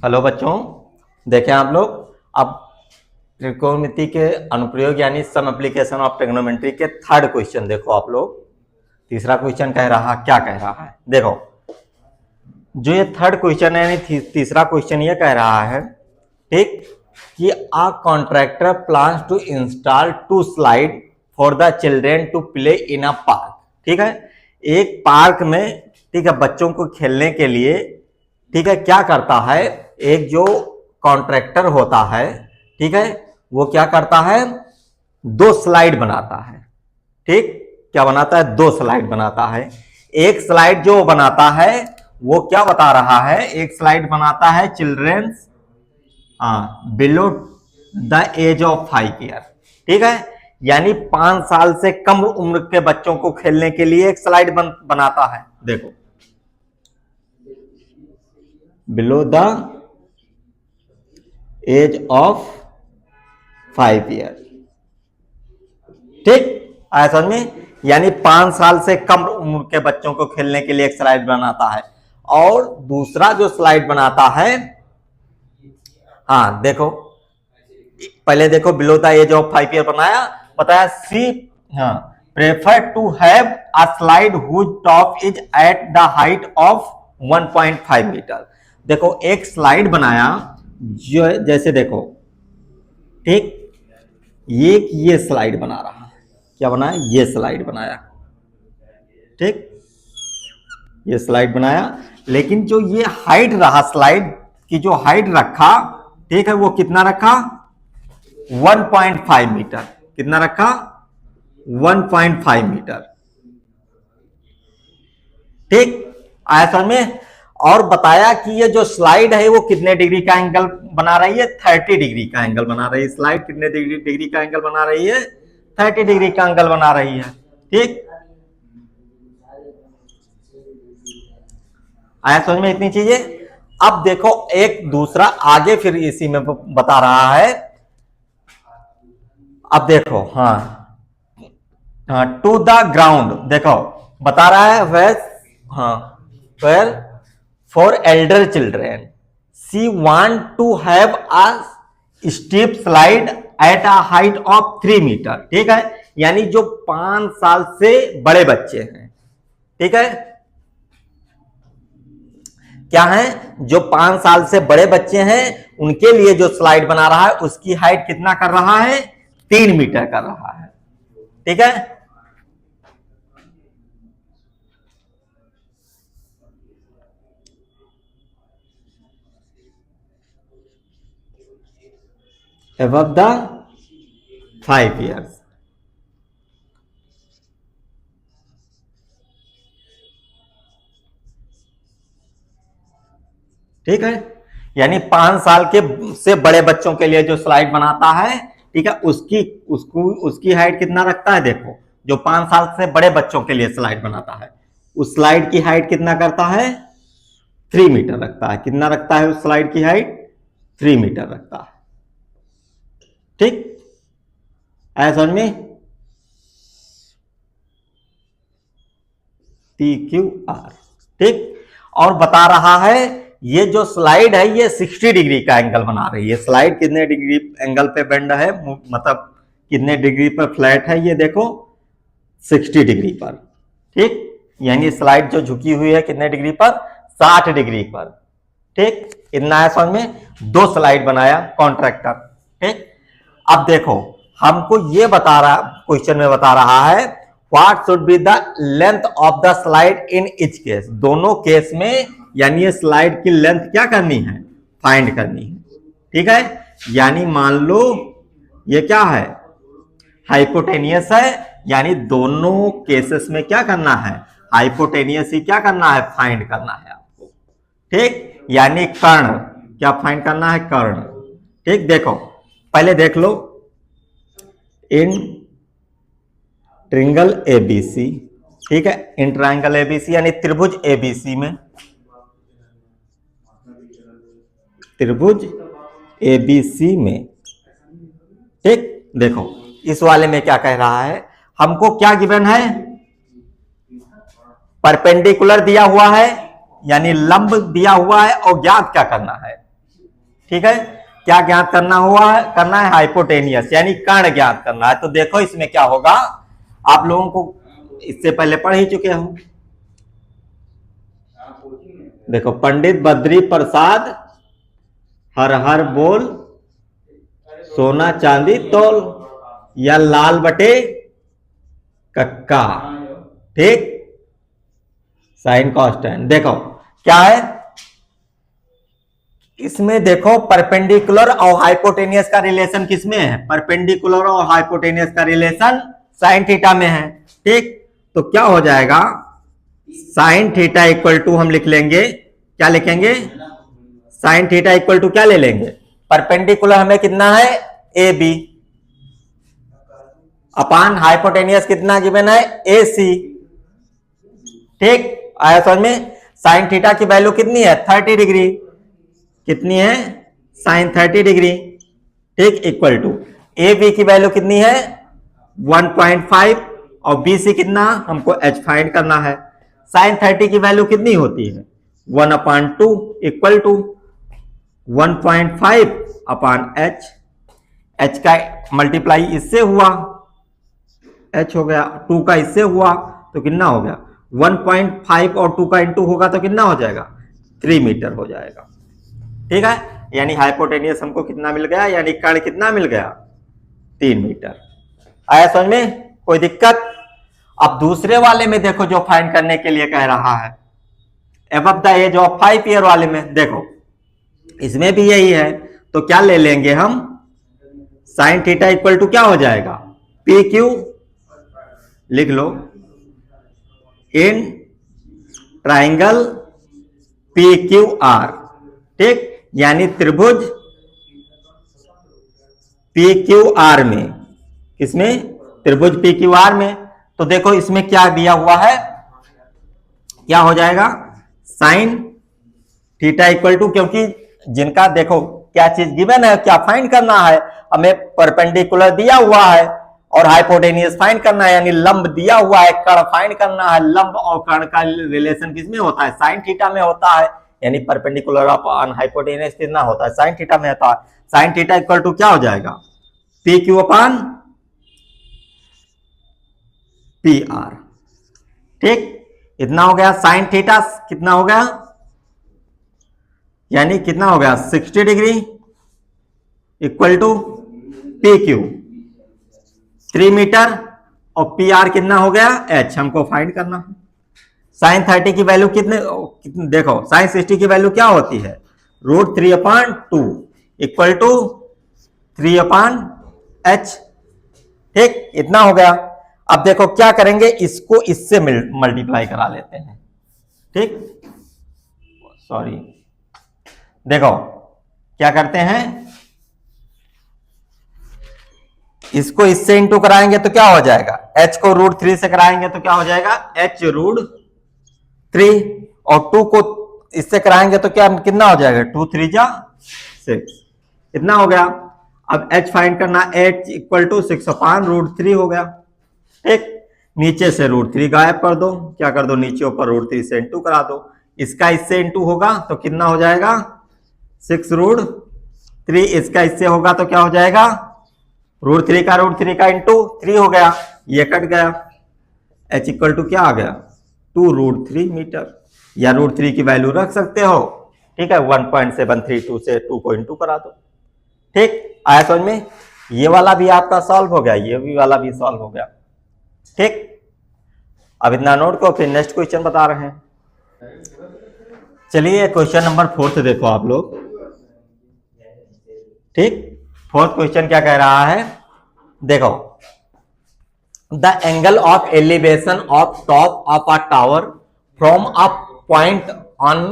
Hello बच्चों, देखें आप लोग। अब त्रिकोणमिति के अनुप्रयोग यानी सम एप्लीकेशन ऑफ ट्रिग्नोमेट्री के थर्ड क्वेश्चन देखो आप लोग। तीसरा क्वेश्चन कह रहा क्या कह रहा है, देखो जो ये थर्ड क्वेश्चन है यानी तीसरा क्वेश्चन ये कह रहा है, ठीक, कि a contractor plans to install 2 slide for the children to play in a park. ठीक है, एक पार्क में, ठीक है, बच्चों को खेलने के लिए, ठीक है, क्या करता है, एक जो कॉन्ट्रैक्टर होता है, ठीक है, वो क्या करता है, 2 स्लाइड बनाता है। ठीक, क्या बनाता है, 2 स्लाइड बनाता है। एक स्लाइड जो बनाता है वो क्या बता रहा है, एक स्लाइड बनाता है childrens below the age of 5 year. ठीक है, यानी 5 साल से कम उम्र के बच्चों को खेलने के लिए एक स्लाइड बनाता है। देखो, below the age of 5 year. ठीक, आया समझ में, यानी 5 साल से कम उम्र के बच्चों को खेलने के लिए एक स्लाइड बनाता है। और दूसरा जो स्लाइड बनाता है, देखो, पहले देखो below the age of 5 year बताया see prefer to have a slide whose top is at the height of 1.5 metre. देखो, एक स्लाइड बनाया जो, जैसे देखो, ठीक, ये स्लाइड बना रहा है, क्या बनाया, ये स्लाइड बनाया। ठीक, ये स्लाइड बनाया, लेकिन जो ये हाइट रहा, स्लाइड की जो हाइट रखा, ठीक है, वो कितना रखा, 1.5 मीटर। कितना रखा, 1.5 मीटर। ठीक, आया समझ में। और बताया कि ये जो स्लाइड है वो कितने डिग्री का एंगल बना रही है, 30 डिग्री का एंगल बना रही है। स्लाइड कितने डिग्री का एंगल बना रही है, 30 डिग्री का एंगल बना रही है। ठीक, आया समझ में इतनी चीजें। अब देखो एक दूसरा आगे फिर इसी में बता रहा है। अब देखो, टू द ग्राउंड, देखो बता रहा है where for elder children she want to have a steep slide at a height of 3 metre. ठीक है, यानी जो 5 साल से बड़े बच्चे हैं, ठीक है, क्या है, जो 5 साल से बड़े बच्चे हैं उनके लिए जो स्लाइड बना रहा है उसकी हाइट कितना कर रहा है, 3 मीटर कर रहा है। ठीक है, above the 5 years। ठीक है, यानी 5 साल के से बड़े बच्चों के लिए जो स्लाइड बनाता है, ठीक है, उसकी हाइट कितना रखता है। देखो, जो 5 साल से बड़े बच्चों के लिए स्लाइड बनाता है उस स्लाइड की हाइट कितना करता है, 3 मीटर रखता है। कितना रखता है उस स्लाइड की हाइट, 3 मीटर रखता है। ठीक, ऐसा समझ में, PQR। ठीक, और बता रहा है ये जो स्लाइड है ये 60 डिग्री का एंगल बना रही है। स्लाइड कितने डिग्री एंगल पे बेंड है, मतलब कितने डिग्री पर फ्लैट है, ये देखो 60 डिग्री पर। ठीक, यानी स्लाइड जो झुकी हुई है कितने डिग्री पर, 60 डिग्री पर। ठीक, इतना है समझ में। 2 स्लाइड बनाया कॉन्ट्रैक्टर। ठीक, अब देखो हमको ये बता रहा, क्वेश्चन में बता रहा है what should be the length of the slide in each case. दोनों केस में यानी ये स्लाइड की लेंथ क्या करनी है, फाइंड करनी है। ठीक है, यानी मान लो ये क्या है, हाइपोटेनियस है, यानी दोनों केसेस में क्या करना है, हाइपोटेनियस ही क्या करना है, फाइंड करना है आपको। ठीक, यानी कर्ण क्या फाइंड करना है, कर्ण। ठीक, देखो पहले देख लो, इन ट्रायंगल एबीसी, ठीक है, इन ट्रायंगल एबीसी यानी त्रिभुज एबीसी में, त्रिभुज एबीसी में। ठीक, देखो इस वाले में क्या कह रहा है, हमको क्या गिवन है, परपेंडिकुलर दिया हुआ है यानी लंब दिया हुआ है, और ज्ञात क्या करना है, ठीक है। क्या ज्ञात करना है हाइपोटेनियस, यानी कर्ण ज्ञात करना है। तो देखो इसमें क्या होगा, आप लोगों को इससे पहले पढ़ ही चुके हो। देखो, पंडित बद्री प्रसाद हर हर बोल, सोना चांदी तोल, या लाल बटे कक्का, ठीक। साइन कांस्टेंट देखो क्या है इसमें, देखो परपेंडिकुलर और हाइपोटेनियस का रिलेशन किसमें है, परपेंडिकुलर और हाइपोटेनियस का रिलेशन साइन थीटा में है, ठीक। तो क्या हो जाएगा, साइन थीटा इक्वल टू हम लिख लेंगे, क्या लिखेंगे, साइन थीटा इक्वल टू क्या ले लेंगे, परपेंडिकुलर हमें कितना है ए बी, अपान हाइपोटेनियस कितना गिवन है ए सी, ठीक। आया समझ में। साइन थीटा की वैल्यू कितनी है 30 डिग्री, कितनी है साइन 30 डिग्री, ठीक। इक्वल टू ए बी की वैल्यू कितनी है 1.5 और बी सी कितना, हमको एच फाइंड करना है। साइन 30 की वैल्यू कितनी होती है 1/2 equal to 1.5 upon h, h का मल्टीप्लाई इससे हुआ, एच हो गया, 2 का इससे हुआ तो कितना हो गया 1.5 और 2 का इंटू होगा तो कितना हो जाएगा 3 मीटर हो जाएगा, ठीक है। यानी हाइपोटेनियस हमको कितना मिल गया, यानी कर्ण कितना मिल गया 3 मीटर। आया समझ में, कोई दिक्कत। अब दूसरे वाले में देखो जो फाइंड करने के लिए कह रहा है, above the age of 5 year वाले में देखो इसमें भी यही है, तो क्या ले लेंगे हम, साइन थीटा इक्वल टू क्या हो जाएगा पी क्यू, लिख लो, in triangle P Q R, ठीक। यानी त्रिभुज पी क्यू आर में, किसमें, त्रिभुज पी क्यू आर में। तो देखो इसमें क्या दिया हुआ है, क्या हो जाएगा साइन थीटा इक्वल टू, क्योंकि जिनका देखो क्या चीज गिवन है, क्या फाइंड करना है हमें, परपेंडिकुलर दिया हुआ है और हाइपोटेनियस फाइंड करना है, यानी लंब दिया हुआ है, कर्ण फाइंड करना है। लंब और कर्ण का रिलेशन किसमें होता है साइन थीटा में होता है, यानी परपेंडिकुलर अपॉन हाइपोटेनियस कितना होता है साइन थीटा में होता है। साइन थीटा इक्वल टू क्या हो जाएगा P Q upon P R, ठीक। इतना हो गया साइन थीटा कितना हो गया, यानी कितना हो गया 60 degree equal to P Q 3 metre, और पी आर कितना हो गया एच, हमको फाइंड करना है। साइन 30 की वैल्यू कितने देखो साइन 60 की वैल्यू क्या होती है √3/2 इक्वल टू 3/h, ठीक। इतना हो गया। अब देखो क्या करेंगे, इसको इससे मल्टीप्लाई करा लेते हैं, ठीक। सॉरी, देखो क्या करते हैं, इसको इससे इंटू कराएंगे तो क्या हो जाएगा, h को √3 से कराएंगे तो क्या हो जाएगा h√3, और 2 को इससे कराएंगे तो क्या कितना हो जाएगा 2 3 जा 6, इतना हो गया। अब h फाइंड करना, h इक्वल टू 6/√3 हो गया, ठीक। नीचे से √3 गायब कर दो, क्या कर दो नीचे ऊपर √3 से इंटू करा दो, इसका इससे इंटू होगा तो कितना हो जाएगा 6√3, इसका इससे होगा तो क्या हो जाएगा √3 का इंटू 3 हो गया, ये कट गया, h इक्वल टू क्या आ गया 2√3 मीटर, या √3 की वैल्यू रख सकते हो, ठीक है। 1.732 से 2 को इंटू करा दो, ठीक। आया समझ में, ये वाला भी आपका सॉल्व हो गया, ये भी वाला भी सॉल्व हो गया, ठीक। अब इतना नोट को, फिर नेक्स्ट क्वेश्चन बता रहे हैं। चलिए क्वेश्चन नंबर 4 देखो आप लोग, ठीक। 4th क्वेश्चन क्या कह रहा है, देखो the angle of elevation of top of a tower from a point on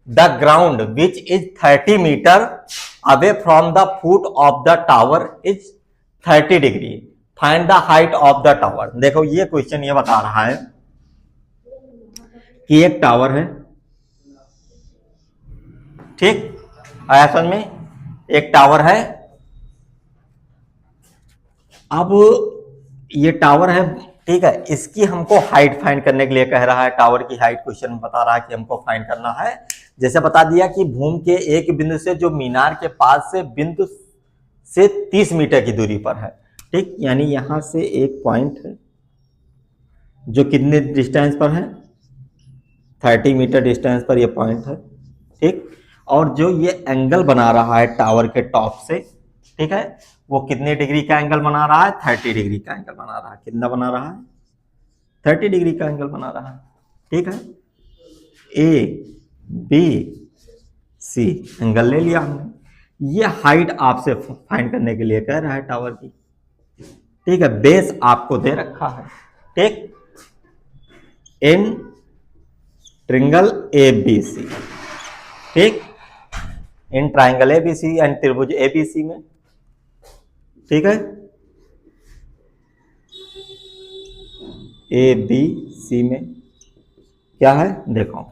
the ground which is 30 metre away from the foot of the tower is 30 degree, find the height of the tower. देखो ये question ये बता रहा है कि एक tower है, ठीक। आया समझ में, एक टावर है, अब ये टावर है ठीक है। इसकी हमको हाइट फाइंड करने के लिए कह रहा है, टावर की हाइट क्वेश्चन में बता रहा है कि हमको फाइंड करना है। जैसे बता दिया कि भूमि के एक बिंदु से जो मीनार के पास से बिंदु से 30 मीटर की दूरी पर है, ठीक, यानी यहां से एक पॉइंट है जो कितने डिस्टेंस पर है, 30 मीटर डिस्टेंस पर ये पॉइंट है, ठीक। और जो ये एंगल बना रहा है टावर के टॉप से, ठीक है, वो कितने डिग्री का एंगल बना रहा है, 30 डिग्री का एंगल बना रहा है। कितना बना रहा है, 30 डिग्री का एंगल बना रहा है, ठीक है। ए बी सी एंगल ले लिया हमने। ये हाइट आपसे फाइंड करने के लिए कह रहा है टावर की, ठीक है। बेस आपको दे रखा है, ठीक, इन ट्रायंगल ABC, ठीक, इन ट्रायंगल ABC एंड त्रिभुज ABC में, ठीक है, ABC में क्या है, देखो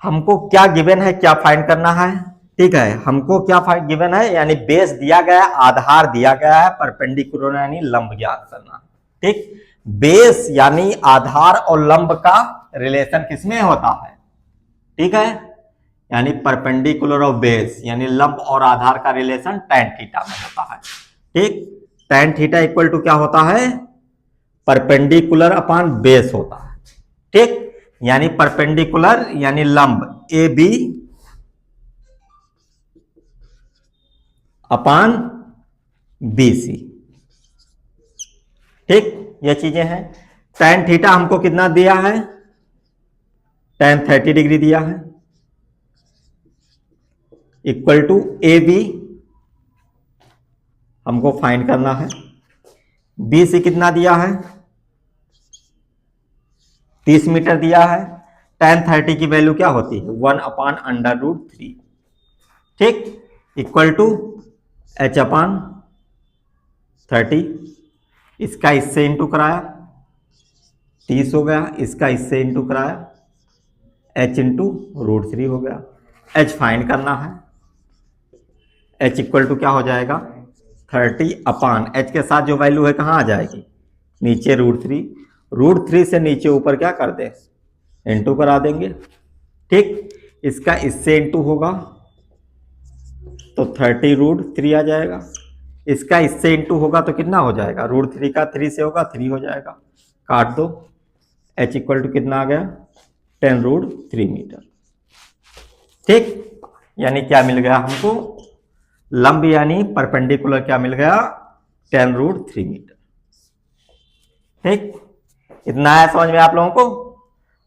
हमको क्या गिवन है, क्या फाइंड करना है, ठीक है। हमको क्या फाइंड गिवन है, यानी बेस दिया गया, आधार दिया गया है, परपेंडिकुलर यानी लंब ज्ञात करना, ठीक। बेस यानी आधार और लंब का रिलेशन किसमें होता है, ठीक है, यानी परपेंडिकुलर और बेस यानी लंब और आधार का रिलेशन tan थीटा में होता है, ठीक। tan थीटा इक्वल टू क्या होता है, परपेंडिकुलर अपॉन बेस होता है, ठीक, यानी परपेंडिकुलर यानी लंब AB अपॉन BC, ठीक, ये चीजें हैं। tan थीटा हमको कितना दिया है, tan 30 डिग्री दिया है, इक्वल टू AB हमको फाइंड करना है, BC कितना दिया है, 30 मीटर दिया है। tan 30 की वैल्यू क्या होती है, 1/√3, ठीक, इक्वल टू H अपॉन 30। इसका इससे इंटू कराया 30 हो गया, इसका इससे इंटू कराया H इंटू √3 हो गया। H फाइंड करना है, H इक्वल टू क्या हो जाएगा, 30 अपॉन H के साथ जो वैल्यू है कहाँ आ जाएगी, नीचे √3 से नीचे ऊपर क्या कर दे, इंटू करा देंगे, ठीक। इसका इससे इंटू होगा तो 30√3 आ जाएगा, इसका इससे इंटू होगा तो कितना हो जाएगा, √3 का 3 से होगा 3 हो जाएगा, काट दो। H इक्वल टू कितना आ गया, 10√3 मीटर, ठीक। यानी क्या मिल गया हमको, लंब यानी परपेंडिकुलर क्या मिल गया, 10√3 मीटर, ठीक। इतना है समझ में आप लोगों को।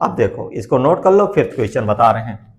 अब देखो इसको नोट कर लो, फिफ्थ क्वेश्चन बता रहे हैं।